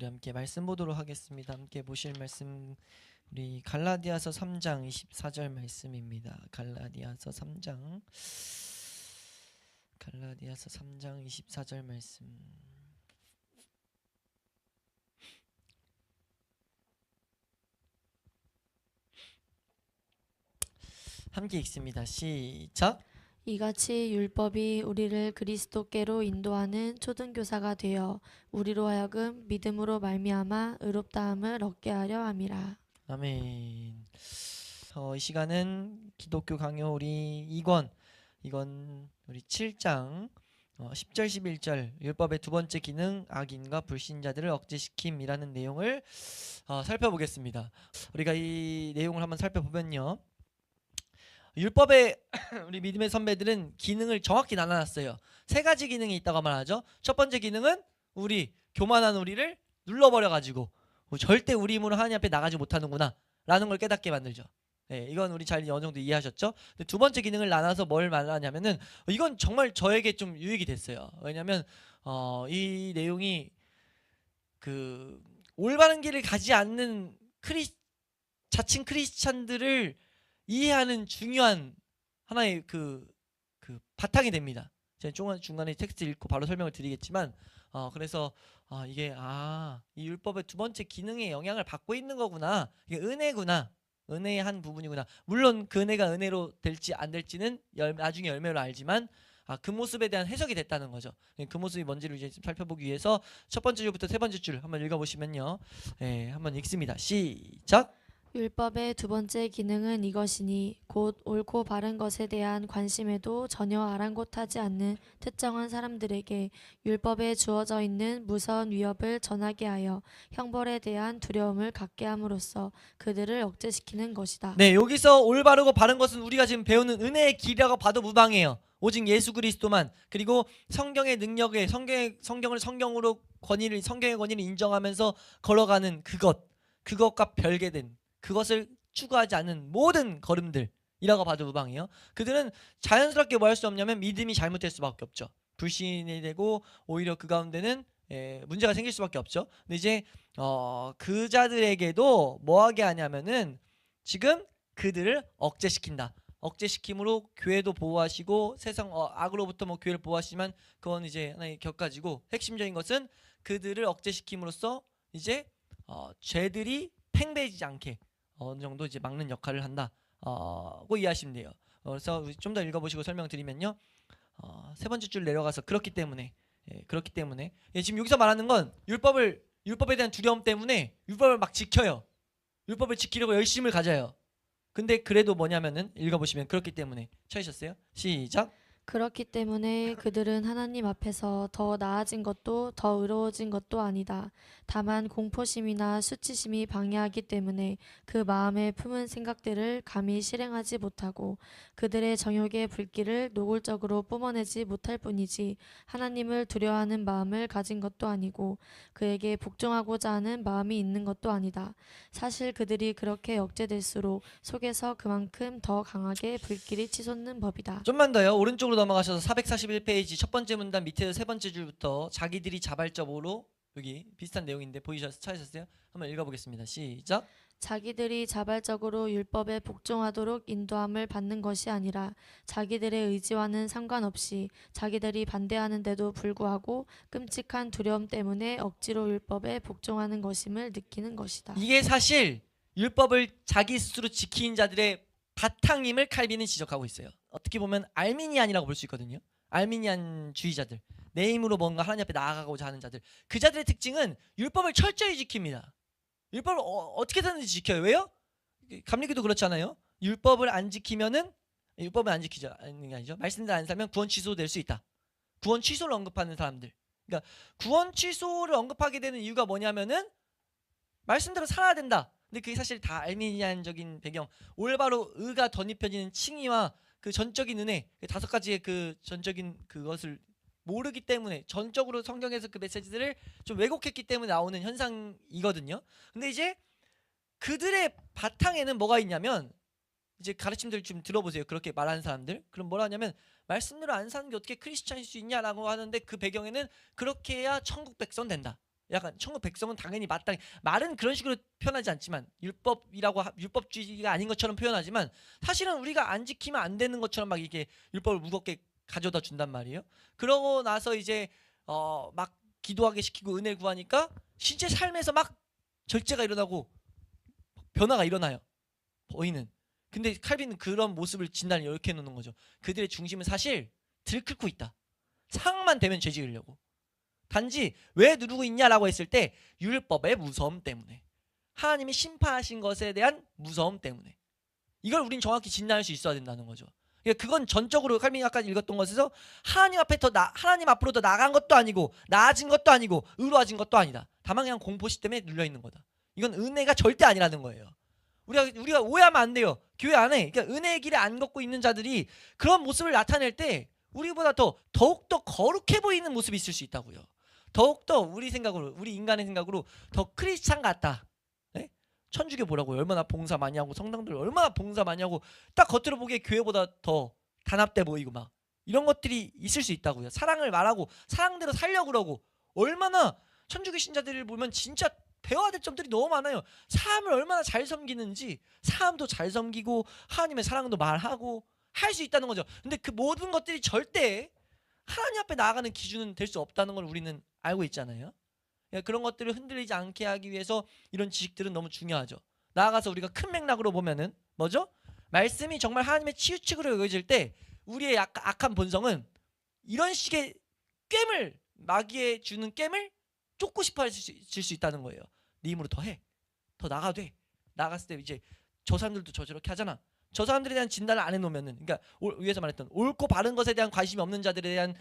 우리 함께 말씀 보도록 하겠습니다. 함께 보실 말씀 우리 갈라디아서 3장 24절 말씀입니다. 갈라디아서 3장 24절 말씀. 함께 읽습니다. 시작. 이같이 율법이 우리를 그리스도께로 인도하는 초등교사가 되어 우리로 하여금 믿음으로 말미암아 의롭다함을 얻게 하려 함이라. 아멘. 이 시간은 기독교 강요 우리 2권 우리 7장 10절 11절 율법의 두 번째 기능 악인과 불신자들을 억제시킴이라는 내용을 살펴보겠습니다. 우리가 이 내용을 한번 살펴보면요, 율법의 우리 믿음의 선배들은 기능을 정확히 나눠놨어요. 세 가지 기능이 있다고 말하죠. 첫 번째 기능은 우리 교만한 우리를 눌러버려가지고 절대 우리 힘으로 하나님 앞에 나가지 못하는구나 라는 걸 깨닫게 만들죠. 네, 이건 우리 잘 어느 정도 이해하셨죠? 근데 두 번째 기능을 나눠서 뭘 말하냐면은 이건 정말 저에게 좀 유익이 됐어요. 왜냐면 이 내용이 그 올바른 길을 가지 않는 자칭 크리스찬들을 이해하는 중요한 하나의 그 바탕이 됩니다. 제가 중간에 텍스트 읽고 바로 설명을 드리겠지만 그래서 이게 이 율법의 두 번째 기능의 영향을 받고 있는 거구나. 이게 은혜구나. 은혜의 한 부분이구나. 물론 그 은혜가 은혜로 될지 안 될지는 나중에 열매로 알지만 그 모습에 대한 해석이 됐다는 거죠. 그 모습이 뭔지를 이제 살펴보기 위해서 첫 번째 줄부터 세 번째 줄 한번 읽어보시면요. 한번 읽습니다. 시작. 율법의 두 번째 기능은 이것이니 곧 옳고 바른 것에 대한 관심에도 전혀 아랑곳하지 않는 특정한 사람들에게 율법에 주어져 있는 무서운 위협을 전하게 하여 형벌에 대한 두려움을 갖게 함으로써 그들을 억제시키는 것이다. 네, 여기서 올바르고 바른 것은 우리가 지금 배우는 은혜의 길이라고 봐도 무방해요. 오직 예수 그리스도만, 그리고 성경의 능력에 성경을 성경의 권위를 인정하면서 걸어가는 그것과 별개된 그것을 추구하지 않는 모든 걸음들이라고 봐도 무방해요. 그들은 자연스럽게 뭐 할 수 없냐면 믿음이 잘못될 수밖에 없죠. 불신이 되고 오히려 그 가운데는 문제가 생길 수밖에 없죠. 근데 이제 그 자들에게도 뭐하게 하냐면은 지금 그들을 억제시킨다. 억제시킴으로 교회도 보호하시고 세상 악으로부터 뭐 교회를 보호하시지만 그건 이제 하나의 격가지고 핵심적인 것은 그들을 억제시킴으로써 이제 죄들이 팽배해지지 않게 어느 정도 이제 막는 역할을 한다고 이해하시면 돼요. 그래서 좀 더 읽어보시고 설명드리면요, 세 번째 줄 내려가서 그렇기 때문에 지금 여기서 말하는 건 율법에 대한 두려움 때문에 율법을 막 지켜요. 율법을 지키려고 열심을 가져요. 근데 그래도 뭐냐면은 읽어보시면 그렇기 때문에 찾으셨어요? 시작. 그렇기 때문에 그들은 하나님 앞에서 더 나아진 것도 더 의로워진 것도 아니다. 다만 공포심이나 수치심이 방해하기 때문에 그 마음에 품은 생각들을 감히 실행하지 못하고 그들의 정욕의 불길을 노골적으로 뿜어내지 못할 뿐이지 하나님을 두려워하는 마음을 가진 것도 아니고 그에게 복종하고자 하는 마음이 있는 것도 아니다. 사실 그들이 그렇게 억제될수록 속에서 그만큼 더 강하게 불길이 치솟는 법이다. 좀만 더요. 오른쪽으로 넘어가셔서 441페이지 첫 번째 문단 밑에 세 번째 줄부터 자기들이 자발적으로, 여기 비슷한 내용인데 찾으셨어요? 한번 읽어보겠습니다. 시작. 자기들이 자발적으로 율법에 복종하도록 인도함을 받는 것이 아니라 자기들의 의지와는 상관없이 자기들이 반대하는데도 불구하고 끔찍한 두려움 때문에 억지로 율법에 복종하는 것임을 느끼는 것이다. 이게 사실 율법을 자기 스스로 지키는 자들의 바탕임을 칼빈은 지적하고 있어요. 어떻게 보면 알미니안이라고 볼 수 있거든요. 알미니안주의자들, 내 힘으로 뭔가 하나님 앞에 나아가고자 하는 자들, 그 자들의 특징은 율법을 철저히 지킵니다. 율법을 어떻게든지 지켜요. 왜요? 감리교도 그렇잖아요. 율법을 안 지키죠. 아니죠. 말씀대로 안 살면 구원 취소될 수 있다. 구원 취소를 언급하는 사람들. 그러니까 구원 취소를 언급하게 되는 이유가 뭐냐면은 말씀대로 살아야 된다. 근데 그게 사실 다 알미니안적인 배경, 올바로 의가 덧입혀지는 칭의와 그 전적인 은혜, 다섯 가지의 그 전적인 그것을 모르기 때문에 전적으로 성경에서 그 메시지들을 좀 왜곡했기 때문에 나오는 현상이거든요. 근데 이제 그들의 바탕에는 뭐가 있냐면, 이제 가르침들 좀 들어보세요. 그렇게 말하는 사람들. 그럼 뭐라 하냐면 말씀대로 안 사는 게 어떻게 크리스찬일 수 있냐라고 하는데 그 배경에는 그렇게 해야 천국 백성 된다. 약간 천국 백성은 당연히 마땅히, 말은 그런 식으로 표현하지 않지만 율법주의가 아닌 것처럼 표현하지만 사실은 우리가 안 지키면 안 되는 것처럼 막 이게 율법을 무겁게 가져다 준단 말이에요. 그러고 나서 이제 막 기도하게 시키고 은혜를 구하니까 실제 삶에서 막 절제가 일어나고 변화가 일어나요. 보이는. 근데 칼빈은 그런 모습을 진단을 이렇게 해놓는 거죠. 그들의 중심은 사실 들끓고 있다. 상황만 되면 죄 지으려고. 단지 왜 누르고 있냐라고 했을 때 율법의 무서움 때문에, 하나님이 심판하신 것에 대한 무서움 때문에. 이걸 우린 정확히 진단할 수 있어야 된다는 거죠. 그러니까 그건 전적으로 칼빈이 아까 읽었던 것에서 하나님 앞으로 더 나아간 것도 아니고 나아진 것도 아니고 의로워진 것도 아니다. 다만 그냥 공포시 때문에 눌려 있는 거다. 이건 은혜가 절대 아니라는 거예요. 우리가 오해하면 안 돼요. 교회 안에 그러니까 은혜의 길에 안 걷고 있는 자들이 그런 모습을 나타낼 때 우리보다 더욱더 거룩해 보이는 모습이 있을 수 있다고요. 더욱더 우리 인간의 생각으로 더 크리스찬 같다. 네? 천주교 보라고요. 얼마나 봉사 많이 하고 성당들 얼마나 봉사 많이 하고 딱 겉으로 보기에 교회보다 더 단합돼 보이고 막 이런 것들이 있을 수 있다고요. 사랑을 말하고 사랑대로 살려고 그러고, 얼마나 천주교 신자들을 보면 진짜 배워야 될 점들이 너무 많아요. 사람을 얼마나 잘 섬기는지, 사람도 잘 섬기고 하나님의 사랑도 말하고 할 수 있다는 거죠. 근데 그 모든 것들이 절대 하나님 앞에 나아가는 기준은 될 수 없다는 걸 우리는 알고 있잖아요. 그런 것들을 흔들리지 않게 하기 위해서 이런 지식들은 너무 중요하죠. 나아가서 우리가 큰 맥락으로 보면은 뭐죠? 말씀이 정말 하나님의 치유책으로 여겨질 때 우리의 악한 본성은 이런 식의 깸을, 마귀에 주는 깸을 쫓고 싶어 할 수 있다는 거예요. 네 힘으로 더 해. 더 나가도 돼. 나갔을 때 이제 저 사람들도 저렇게 하잖아. 저 사람들에 대한 진단을 안 해놓으면은, 그러니까 위에서 말했던 옳고 바른 것에 대한 관심이 없는 자들에 대한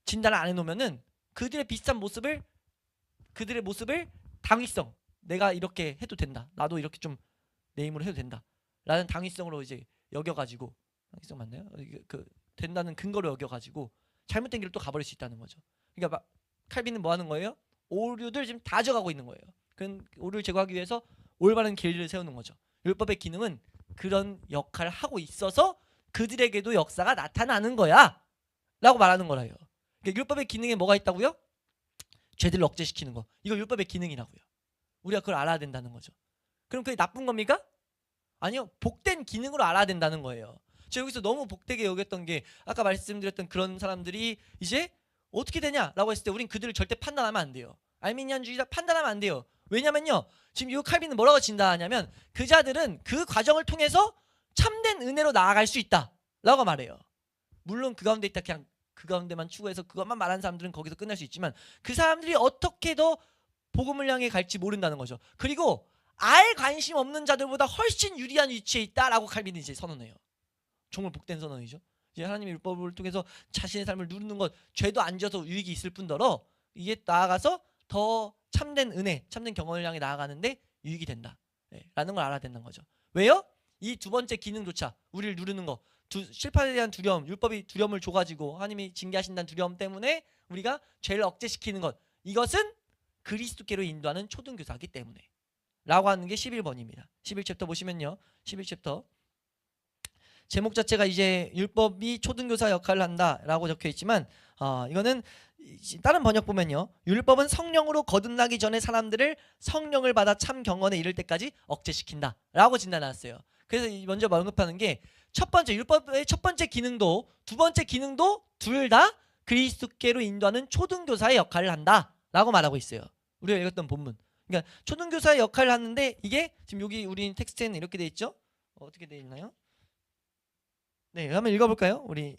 진단을 안 해놓으면은 그들의 당위성, 내가 이렇게 해도 된다. 나도 이렇게 좀 내 힘으로 해도 된다. 라는 당위성으로 이제 여겨가지고, 당위성 맞나요? 된다는 근거로 여겨가지고 잘못된 길을 또 가버릴 수 있다는 거죠. 그러니까 칼빈은 뭐 하는 거예요? 오류들 지금 다 져가고 있는 거예요. 그 오류를 제거하기 위해서 올바른 길을 세우는 거죠. 율법의 기능은 그런 역할을 하고 있어서 그들에게도 역사가 나타나는 거야 라고 말하는 거라요. 그러니까 율법의 기능에 뭐가 있다고요? 죄들을 억제시키는 거. 이거 율법의 기능이라고요. 우리가 그걸 알아야 된다는 거죠. 그럼 그게 나쁜 겁니까? 아니요. 복된 기능으로 알아야 된다는 거예요. 제가 여기서 너무 복되게 여겼던 게, 아까 말씀드렸던 그런 사람들이 이제 어떻게 되냐라고 했을 때 우린 그들을 절대 판단하면 안 돼요. 알미니안주의자 판단하면 안 돼요. 왜냐면요, 지금 이 칼빈은 뭐라고 진단하냐면 그 자들은 그 과정을 통해서 참된 은혜로 나아갈 수 있다 라고 말해요. 물론 그 가운데 있다 그냥 그 가운데만 추구해서 그것만 말하는 사람들은 거기서 끝날 수 있지만, 그 사람들이 어떻게 더 복음을 향해 갈지 모른다는 거죠. 그리고 알 관심 없는 자들보다 훨씬 유리한 위치에 있다라고 칼빈이 이제 선언해요. 정말 복된 선언이죠. 이제 하나님의 율법을 통해서 자신의 삶을 누리는 것, 죄도 안 져서 유익이 있을 뿐더러 이게 나아가서 더 참된 은혜, 참된 경험을 향해 나아가는데 유익이 된다. 라는 걸 알아야 된다는 거죠. 왜요? 이 두 번째 기능조차, 우리를 누르는 거, 실패에 대한 두려움, 율법이 두려움을 줘가지고 하나님이 징계하신다는 두려움 때문에 우리가 죄를 억제시키는 것, 이것은 그리스도께로 인도하는 초등교사이기 때문에 라고 하는 게 11번입니다. 11챕터 보시면요, 11챕터 제목 자체가 이제 율법이 초등교사 역할을 한다라고 적혀있지만, 이거는 다른 번역 보면요, 율법은 성령으로 거듭나기 전에 사람들을 성령을 받아 참 경건에 이를 때까지 억제시킨다 라고 진단해놨어요. 그래서 먼저 언급하는 게, 첫 번째 율법의 첫 번째 기능도 두 번째 기능도 둘 다 그리스도께로 인도하는 초등교사의 역할을 한다 라고 말하고 있어요. 우리가 읽었던 본문. 그러니까 초등교사의 역할을 하는데, 이게 지금 여기 우리 텍스트에는 이렇게 돼 있죠. 어떻게 돼 있나요? 네, 한번 읽어볼까요? 우리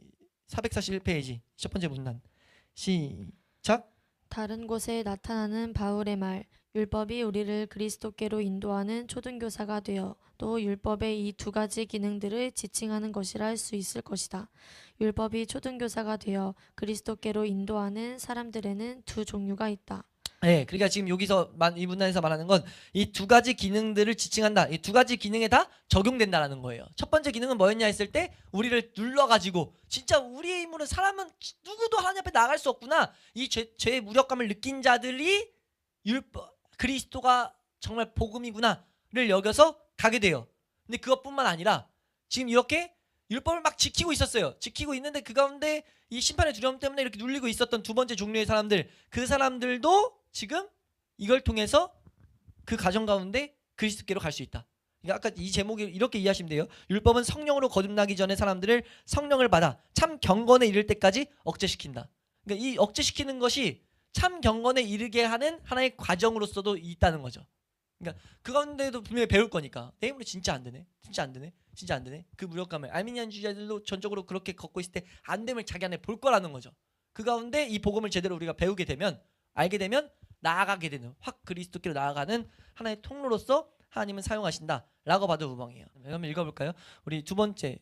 441페이지 첫 번째 문단 시작. 다른 곳에 나타나는 바울의 말, 율법이 우리를 그리스도께로 인도하는 초등교사가 되어 또 율법의 이 두 가지 기능들을 지칭하는 것이라 할 수 있을 것이다. 율법이 초등교사가 되어 그리스도께로 인도하는 사람들에는 두 종류가 있다. 네, 그러니까 지금 여기서 이 문단에서 말하는 건 이 두 가지 기능들을 지칭한다. 이 두 가지 기능에 다 적용된다라는 거예요. 첫 번째 기능은 뭐였냐 했을 때, 우리를 눌러가지고 진짜 우리의 힘으로 사람은 누구도 하나님 앞에 나갈 수 없구나, 이 죄의 무력감을 느낀 자들이 그리스도가 정말 복음이구나를 여겨서 가게 돼요. 근데 그것뿐만 아니라 지금 이렇게 율법을 막 지키고 있었어요. 지키고 있는데 그 가운데 이 심판의 두려움 때문에 이렇게 눌리고 있었던 두 번째 종류의 사람들, 그 사람들도 지금 이걸 통해서 그 가정 가운데 그리스도께로 갈 수 있다. 그러니까 아까 이 제목이 이렇게 이해하시면 돼요. 율법은 성령으로 거듭나기 전에 사람들을 성령을 받아 참 경건에 이를 때까지 억제시킨다. 그러니까 이 억제시키는 것이 참 경건에 이르게 하는 하나의 과정으로서도 있다는 거죠. 그러니까 그 가운데도 분명히 배울 거니까 내 힘으로 진짜 안 되네, 진짜 안 되네, 진짜 안 되네. 그 무력감을 알미니안주의자들도 전적으로 그렇게 걷고 있을 때 안 됨을 자기 안에 볼 거라는 거죠. 그 가운데 이 복음을 제대로 우리가 배우게 되면, 알게 되면 나아가게 되는, 확 그리스도께로 나아가는 하나의 통로로서 하나님은 사용하신다라고 봐도 무방해요. 한번 읽어볼까요? 우리 두 번째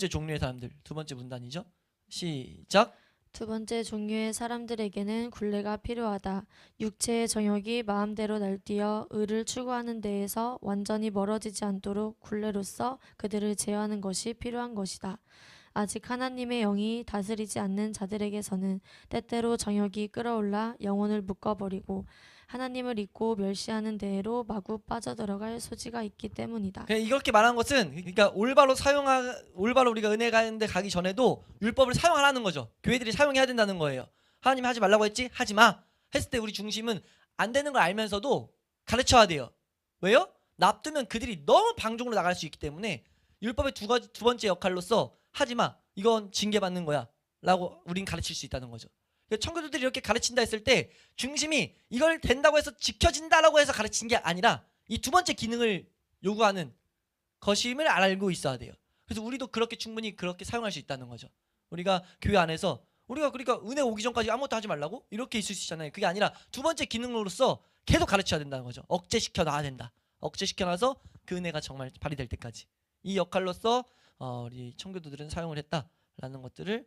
종류의 사람들, 두 번째 문단이죠. 시작. 두 번째 종류의 사람들에게는 굴레가 필요하다. 육체의 정욕이 마음대로 날뛰어 의를 추구하는 데에서 완전히 멀어지지 않도록 굴레로서 그들을 제어하는 것이 필요한 것이다. 아직 하나님의 영이 다스리지 않는 자들에게서는 때때로 정욕이 끌어올라 영혼을 묶어버리고 하나님을 잊고 멸시하는 데로 마구 빠져들어갈 소지가 있기 때문이다. 그냥 이렇게 말한 것은, 그러니까 올바로 우리가 은혜 가는데 가기 전에도 율법을 사용하라는 거죠. 교회들이 사용해야 된다는 거예요. 하나님이 하지 말라고 했지? 하지 마 했을 때 우리 중심은 안 되는 걸 알면서도 가르쳐야 돼요. 왜요? 놔두면 그들이 너무 방종으로 나갈 수 있기 때문에 율법의 두 번째 역할로서 하지 마, 이건 징계받는 거야 라고 우린 가르칠 수 있다는 거죠. 청교도들이 이렇게 가르친다 했을 때 중심이 이걸 된다고 해서 지켜진다라고 해서 가르친 게 아니라 이 두 번째 기능을 요구하는 것임을 알고 있어야 돼요. 그래서 우리도 그렇게 충분히 그렇게 사용할 수 있다는 거죠. 우리가 교회 안에서 우리가 그러니까 은혜 오기 전까지 아무것도 하지 말라고 이렇게 있을 수 있잖아요. 그게 아니라 두 번째 기능으로서 계속 가르쳐야 된다는 거죠. 억제시켜 놔야 된다. 억제시켜 놔서 그 은혜가 정말 발휘될 때까지 이 역할로서 우리 청교도들은 사용을 했다라는 것들을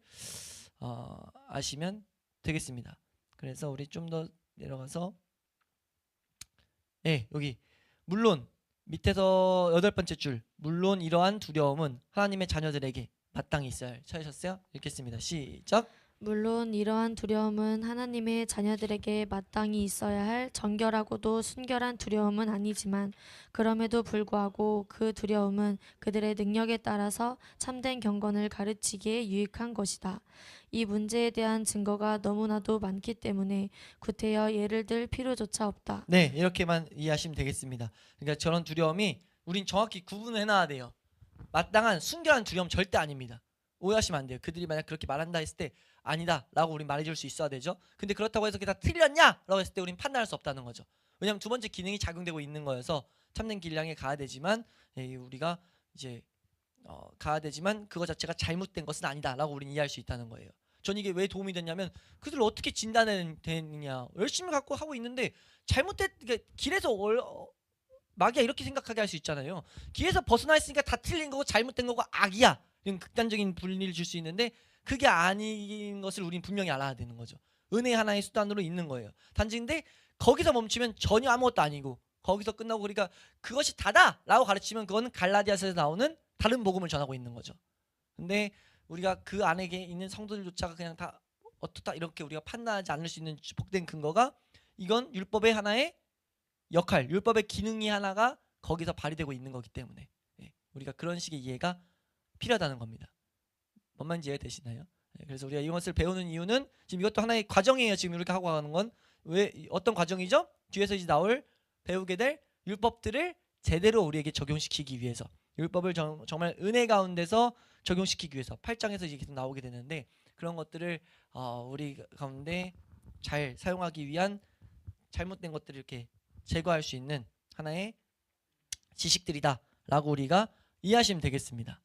아시면 되겠습니다. 그래서 우리 좀 더 내려가서 여기 물론 밑에서 8번째 줄, 물론 이러한 두려움은 하나님의 자녀들에게 마땅히 있어야 할. 찾으셨어요? 읽겠습니다. 시작. 물론 이러한 두려움은 하나님의 자녀들에게 마땅히 있어야 할 정결하고도 순결한 두려움은 아니지만 그럼에도 불구하고 그 두려움은 그들의 능력에 따라서 참된 경건을 가르치기에 유익한 것이다. 이 문제에 대한 증거가 너무나도 많기 때문에 구태여 예를 들 필요조차 없다. 네, 이렇게만 이해하시면 되겠습니다. 그러니까 저런 두려움이 우린 정확히 구분을 해놔야 돼요. 마땅한 순결한 두려움 절대 아닙니다. 오해하시면 안 돼요. 그들이 만약 그렇게 말한다 했을 때 아니다 라고 우린 말해줄 수 있어야 되죠. 근데 그렇다고 해서 그게 다 틀렸냐 라고 했을 때 우린 판단할 수 없다는 거죠. 왜냐하면 두 번째 기능이 작용되고 있는 거여서 참된 길 향해 가야 되지만 우리가 이제 가야 되지만 그거 자체가 잘못된 것은 아니다 라고 우린 이해할 수 있다는 거예요. 전 이게 왜 도움이 됐냐면 그들을 어떻게 진단되느냐, 열심히 갖고 하고 있는데 그러니까 길에서 마귀야 이렇게 생각하게 할 수 있잖아요. 길에서 벗어나 있으니까 다 틀린 거고 잘못된 거고 악이야, 이런 극단적인 분리를 줄 수 있는데 그게 아닌 것을 우린 분명히 알아야 되는 거죠. 은혜 하나의 수단으로 있는 거예요. 단지 근데 거기서 멈추면 전혀 아무것도 아니고 거기서 끝나고 그러니까 그것이 다다 라고 가르치면 그거는 갈라디아서에서 나오는 다른 복음을 전하고 있는 거죠. 근데 우리가 그 안에 있는 성도들조차가 그냥 다 어떻다 이렇게 우리가 판단하지 않을 수 있는 복된 근거가 이건 율법의 하나의 역할, 율법의 기능이 하나가 거기서 발휘되고 있는 거기 때문에 우리가 그런 식의 이해가 필요하다는 겁니다. 뭔 말인지 이해되시나요? 그래서 우리가 이것을 배우는 이유는 지금 이것도 하나의 과정이에요. 지금 이렇게 하고 가는 건 왜 어떤 과정이죠? 뒤에서 이제 배우게 될 율법들을 제대로 우리에게 적용시키기 위해서, 율법을 정말 은혜 가운데서 적용시키기 위해서 8장에서 이제 계속 나오게 되는데 그런 것들을 우리 가운데 잘 사용하기 위한 잘못된 것들을 이렇게 제거할 수 있는 하나의 지식들이다라고 우리가 이해하시면 되겠습니다.